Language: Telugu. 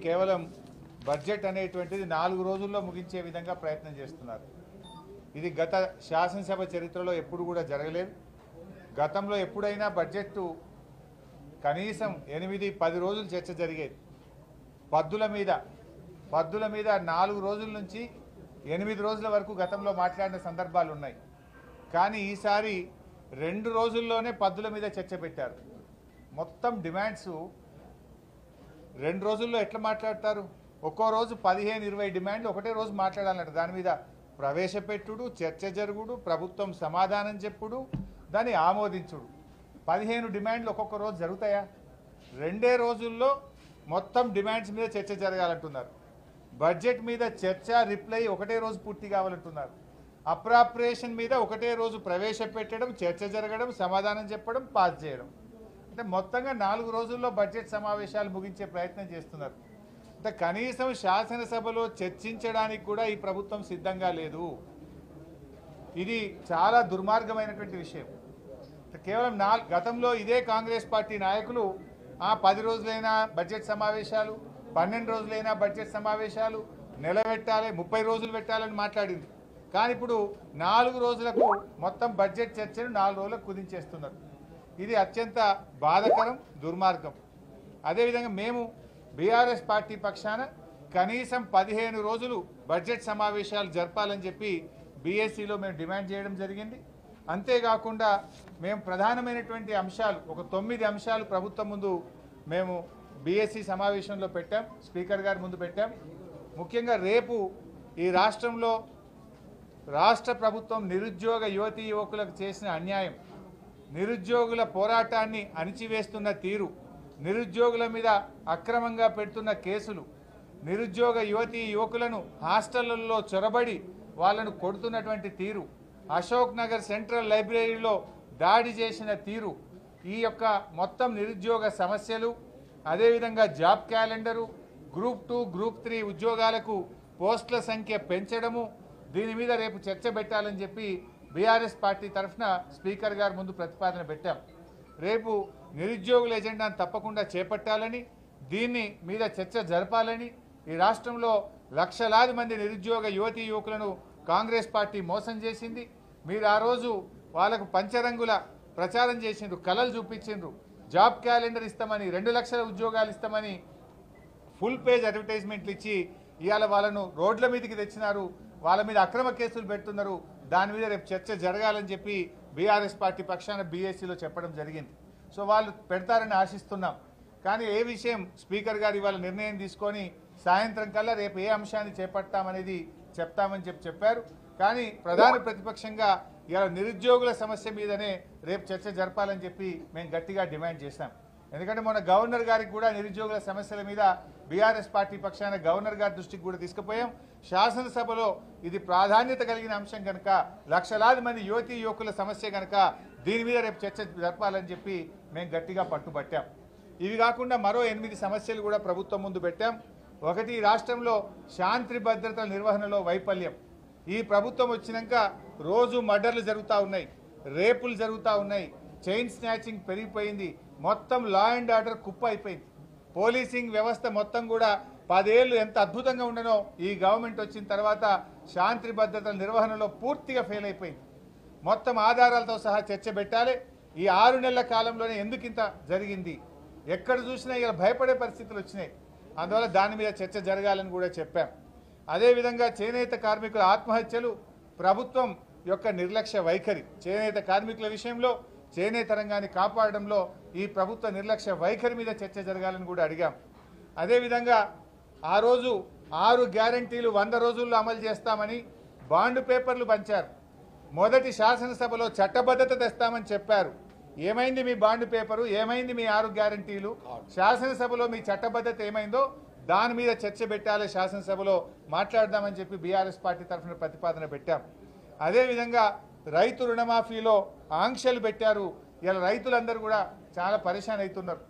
కేవలం బడ్జెట్ అనేటువంటిది 4 రోజుల్లో ముగించే విధంగా ప్రయత్నం చేస్తున్నారు. ఇది గత శాసనసభ చరిత్రలో ఎప్పుడు కూడా జరగలేదు. గతంలో ఎప్పుడైనా బడ్జెట్ కనీసం 8-10 రోజులు చర్చ జరిగేది. పద్దుల మీద 4 రోజుల నుంచి 8 రోజుల వరకు గతంలో మాట్లాడిన సందర్భాలు ఉన్నాయి. కానీ ఈసారి 2 రోజుల్లోనే పద్దుల మీద చర్చ పెట్టారు. మొత్తం డిమాండ్స్ 2 రోజుల్లో ఎట్లా మాట్లాడతారు? ఒక్కో రోజు 15-20 డిమాండ్లు ఒకటే రోజు మాట్లాడాలంట. దాని మీద ప్రవేశపెట్టుడు, చర్చ జరుగుడు, ప్రభుత్వం సమాధానం చెప్పుడు, దాన్ని ఆమోదించుడు. 15 డిమాండ్లు ఒక్కొక్క రోజు జరుగుతాయా? 2 రోజుల్లో మొత్తం డిమాండ్స్ మీద చర్చ జరగాలంటున్నారు. బడ్జెట్ మీద చర్చ, రిప్లై ఒకటే రోజు పూర్తి కావాలంటున్నారు. అప్రాప్రియేషన్ మీద ఒకటే రోజు ప్రవేశపెట్టడం, చర్చ జరగడం, సమాధానం చెప్పడం, పాస్ చేయడం. అంటే మొత్తంగా 4 రోజుల్లో బడ్జెట్ సమావేశాలు ముగించే ప్రయత్నం చేస్తున్నారు. అంటే కనీసం శాసనసభలో చర్చించడానికి కూడా ఈ ప్రభుత్వం సిద్ధంగా లేదు. ఇది చాలా దుర్మార్గమైనటువంటి విషయం. కేవలం గతంలో ఇదే కాంగ్రెస్ పార్టీ నాయకులు 10 రోజులైనా బడ్జెట్ సమావేశాలు, 12 రోజులైనా బడ్జెట్ సమావేశాలు, నెల పెట్టాలి, 30 రోజులు పెట్టాలని మాట్లాడింది. కానీ ఇప్పుడు 4 రోజులకు మొత్తం బడ్జెట్ చర్చను 4 రోజులకు కుదించేస్తున్నారు. ఇది అత్యంత బాధాకరం, దుర్మార్గం. అదేవిధంగా మేము బీఆర్ఎస్ పార్టీ పక్షాన కనీసం 15 రోజులు బడ్జెట్ సమావేశాలు జరపాలని చెప్పి బీఎస్సీలో మేము డిమాండ్ చేయడం జరిగింది. అంతేకాకుండా మేము ప్రధానమైనటువంటి అంశాలు ఒక 9 అంశాలు ప్రభుత్వం ముందు మేము బీఎస్సీ సమావేశంలో పెట్టాం, స్పీకర్ గారి ముందు పెట్టాం. ముఖ్యంగా రేపు ఈ రాష్ట్రంలో రాష్ట్ర ప్రభుత్వం నిరుద్యోగ యువతీ యువకులకు చేసిన అన్యాయం, నిరుద్యోగుల పోరాటాన్ని అణిచివేస్తున్న తీరు, నిరుద్యోగుల మీద అక్రమంగా పెడుతున్న కేసులు, నిరుద్యోగ యువతీ యువకులను హాస్టళ్లలో చొరబడి వాళ్ళను కొడుతున్నటువంటి తీరు, అశోక్ నగర్ సెంట్రల్ లైబ్రరీలో దాడి చేసిన తీరు, ఈ యొక్క మొత్తం నిరుద్యోగ సమస్యలు, అదేవిధంగా జాబ్ క్యాలెండరు, గ్రూప్ 2, గ్రూప్ 3 ఉద్యోగాలకు పోస్టుల సంఖ్య పెంచడము, దీని మీద రేపు చర్చ పెట్టాలని చెప్పి బీఆర్ఎస్ పార్టీ తరఫున స్పీకర్ గారి ముందు ప్రతిపాదన పెట్టాం. రేపు నిరుద్యోగుల ఎజెండాను తప్పకుండా చేపట్టాలని, దీన్ని మీద చర్చ జరపాలని, ఈ రాష్ట్రంలో లక్షలాది మంది నిరుద్యోగ యువతీ యువకులను కాంగ్రెస్ పార్టీ మోసం చేసింది. మీరు ఆ రోజు వాళ్ళకు పంచరంగుల ప్రచారం చేసిండ్రు, కలలు చూపించిండ్రు, జాబ్ క్యాలెండర్ ఇస్తామని, 2 లక్షల ఉద్యోగాలు ఇస్తామని ఫుల్ పేజ్ అడ్వర్టైజ్మెంట్లు ఇచ్చి ఇవాళ వాళ్ళను రోడ్ల మీదకి తెచ్చినారు, వాళ్ళ మీద అక్రమ కేసులు పెడుతున్నారు. దాని మీద రేపు చర్చ జరగాలని చెప్పి బీఆర్ఎస్ పార్టీ పక్షాన బీఎస్సీలో చెప్పడం జరిగింది. సో వాళ్ళు పెడతారని ఆశిస్తున్నాం. కానీ ఏ విషయం స్పీకర్ గారు ఇవాళ నిర్ణయం తీసుకొని సాయంత్రం కల్లా రేపు ఏ అంశాన్ని చేపడతామనేది చెప్తామని చెప్పారు. కానీ ప్రధాన ప్రతిపక్షంగా ఇవాళ నిరుద్యోగుల సమస్య మీదనే రేపు చర్చ జరపాలని చెప్పి మేము గట్టిగా డిమాండ్ చేశాం. ఎందుకంటే మొన్న గవర్నర్ గారికి కూడా నిరుద్యోగుల సమస్యల మీద బీఆర్ఎస్ పార్టీ పక్షాన గవర్నర్ గారి దృష్టికి కూడా తీసుకుపోయాం. శాసనసభలో ఇది ప్రాధాన్యత కలిగిన అంశం కనుక, లక్షలాది మంది యువతీ యువకుల సమస్య కనుక దీని మీద రేపు చర్చ జరపాలని చెప్పి మేము గట్టిగా పట్టుబట్టాం. ఇవి కాకుండా మరో 8 సమస్యలు కూడా ప్రభుత్వం ముందు పెట్టాం. ఒకటి, రాష్ట్రంలో శాంతి భద్రతల నిర్వహణలో వైఫల్యం. ఈ ప్రభుత్వం వచ్చినాక రోజు మర్డర్లు జరుగుతూ ఉన్నాయి, రేపులు జరుగుతూ ఉన్నాయి, చైన్ స్నాచింగ్ పెరిగిపోయింది, మొత్తం లా అండ్ ఆర్డర్ కుప్ప అయిపోయింది. పోలీసింగ్ వ్యవస్థ మొత్తం కూడా 10 ఏళ్ళు ఎంత అద్భుతంగా ఉండనో ఈ గవర్నమెంట్ వచ్చిన తర్వాత శాంతి భద్రతల నిర్వహణలో పూర్తిగా ఫెయిల్ అయిపోయింది. మొత్తం ఆధారాలతో సహా చర్చ పెట్టాలి. ఈ 6 నెలల కాలంలోనే ఎందుకు ఇంత జరిగింది, ఎక్కడ చూసినా ఇలా భయపడే పరిస్థితులు వచ్చినాయి. అందువల్ల దాని మీద చర్చ జరగాలని కూడా చెప్పాం. అదేవిధంగా చేనేత కార్మికుల ఆత్మహత్యలు, ప్రభుత్వం యొక్క నిర్లక్ష్య వైఖరి, చేనేత కార్మికుల విషయంలో చేనేత రంగాన్ని కాపాడడంలో ఈ ప్రభుత్వ నిర్లక్ష్య వైఖరి మీద చర్చ జరగాలని కూడా అడిగాం. అదేవిధంగా ఆ రోజు 6 గ్యారంటీలు 100 రోజుల్లో అమలు చేస్తామని బాండ్ పేపర్లు పంచారు. మొదటి శాసనసభలో చట్టబద్ధత తెస్తామని చెప్పారు. ఏమైంది మీ బాండ్ పేపరు, ఏమైంది మీ 6 గ్యారంటీలు? శాసనసభలో మీ చట్టబద్ధత ఏమైందో దాని మీద చర్చ పెట్టాలి, శాసనసభలో మాట్లాడదామని చెప్పి బీఆర్ఎస్ పార్టీ తరఫున ప్రతిపాదన పెట్టాం. అదేవిధంగా రైతు రుణమాఫీలో ఆంక్షలు పెట్టారు. ఇలా రైతులందరూ కూడా చాలా పరేషాన్ అవుతున్నారు.